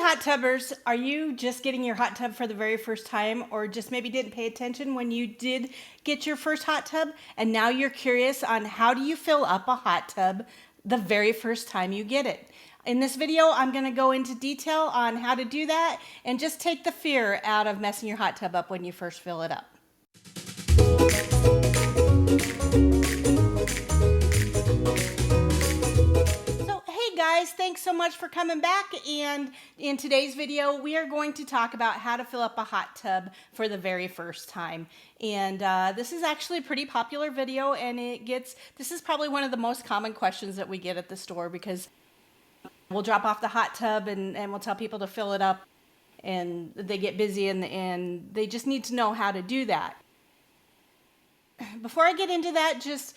hot tubbers, are you just getting your hot tub for the very first time, or just maybe didn't pay attention when you did get your first hot tub, and now you're curious on how do you fill up a hot tub the very first time you get it? In this video, I'm going to go into detail on how to do that and just take the fear out of messing your hot tub up when you first fill it up. Guys, thanks so much for coming back, and in today's video we are going to talk about how to fill up a hot tub for the very first time. And this is actually a pretty popular video, and this is probably one of the most common questions that we get at the store, because we'll drop off the hot tub and we'll tell people to fill it up, and they get busy and they just need to know how to do that. Before I get into that, just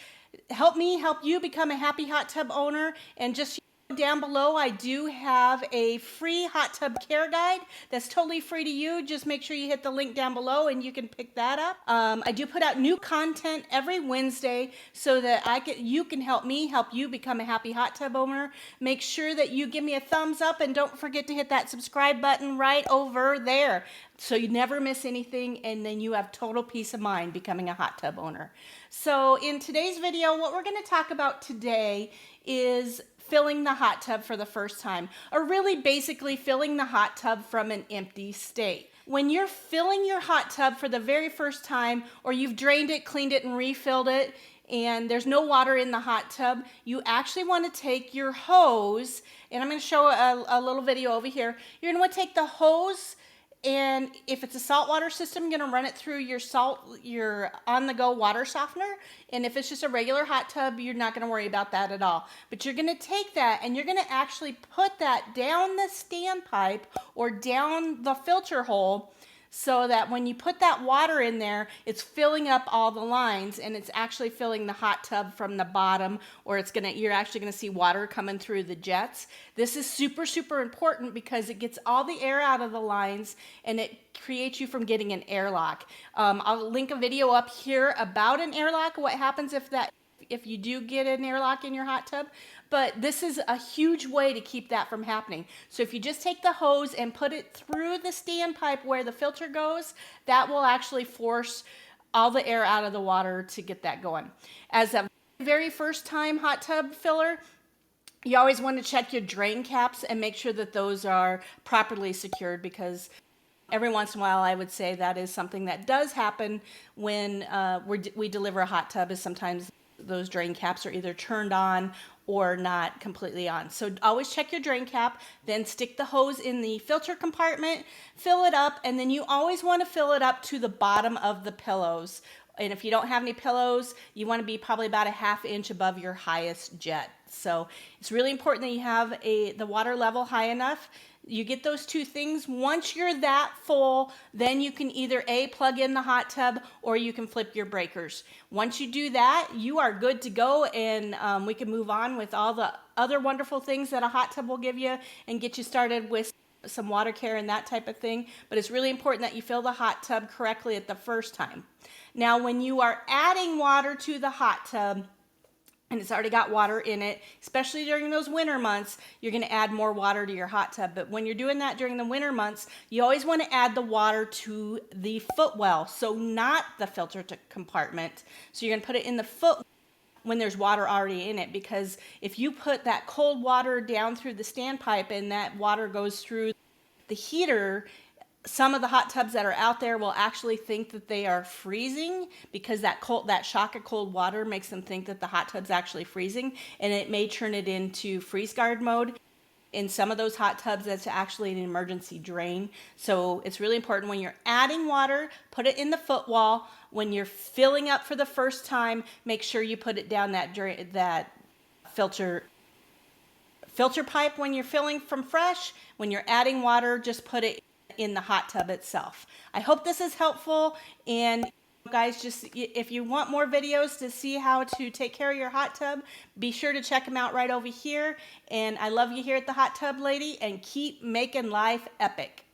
help me help you become a happy hot tub owner, and just down below I do have a free hot tub care guide that's totally free to you. Just make sure you hit the link down below and you can pick that up. I do put out new content every Wednesday so that you can help me help you become a happy hot tub owner. Make sure that you give me a thumbs up, and don't forget to hit that subscribe button right over there so you never miss anything, and then you have total peace of mind becoming a hot tub owner. So in today's video, what we're going to talk about today is filling the hot tub for the first time, or really basically filling the hot tub from an empty state. When you're filling your hot tub for the very first time, or you've drained it, cleaned it, and refilled it, and there's no water in the hot tub, you actually want to take your hose, and I'm going to show a little video over here. You're going to want to take the hose, and if it's a saltwater system, you're going to run it through your on-the-go water softener. And if it's just a regular hot tub, you're not going to worry about that at all. But you're going to take that and you're going to actually put that down the standpipe or down the filter hole, so that when you put that water in there, it's filling up all the lines, and it's actually filling the hot tub from the bottom, or you're actually going to see water coming through the jets. This is super, super important because it gets all the air out of the lines, and it creates you from getting an airlock. I'll link a video up here about an airlock, what happens if you do get an airlock in your hot tub. But this is a huge way to keep that from happening. So if you just take the hose and put it through the standpipe where the filter goes, that will actually force all the air out of the water to get that going. As a very first time hot tub filler, you always want to check your drain caps and make sure that those are properly secured, because every once in a while, I would say that is something that does happen when we deliver a hot tub, is sometimes those drain caps are either turned on or not completely on. So always check your drain cap, then stick the hose in the filter compartment, fill it up, and then you always want to fill it up to the bottom of the pillows. And if you don't have any pillows, you want to be probably about a ½ inch above your highest jet. So it's really important that you have the water level high enough. You get those two things. Once you're that full, then you can either plug in the hot tub, or you can flip your breakers. Once you do that, you are good to go, and we can move on with all the other wonderful things that a hot tub will give you and get you started with some water care and that type of thing. But it's really important that you fill the hot tub correctly at the first time. Now, when you are adding water to the hot tub, and it's already got water in it, especially during those winter months, you're going to add more water to your hot tub. But when you're doing that during the winter months, you always want to add the water to the footwell, so not the filter compartment. So you're going to put it in the foot when there's water already in it, because if you put that cold water down through the standpipe and that water goes through the heater, some of the hot tubs that are out there will actually think that they are freezing, because that shock of cold water makes them think that the hot tub's actually freezing, and it may turn it into freeze guard mode. In some of those hot tubs, that's actually an emergency drain. So it's really important when you're adding water, put it in the footwall. When you're filling up for the first time, make sure you put it down that filter pipe when you're filling from fresh. When you're adding water, just put it in the hot tub itself. I hope this is helpful, and guys, just if you want more videos to see how to take care of your hot tub, be sure to check them out right over here. And I love you here at the Hot Tub Lady, and keep making life epic.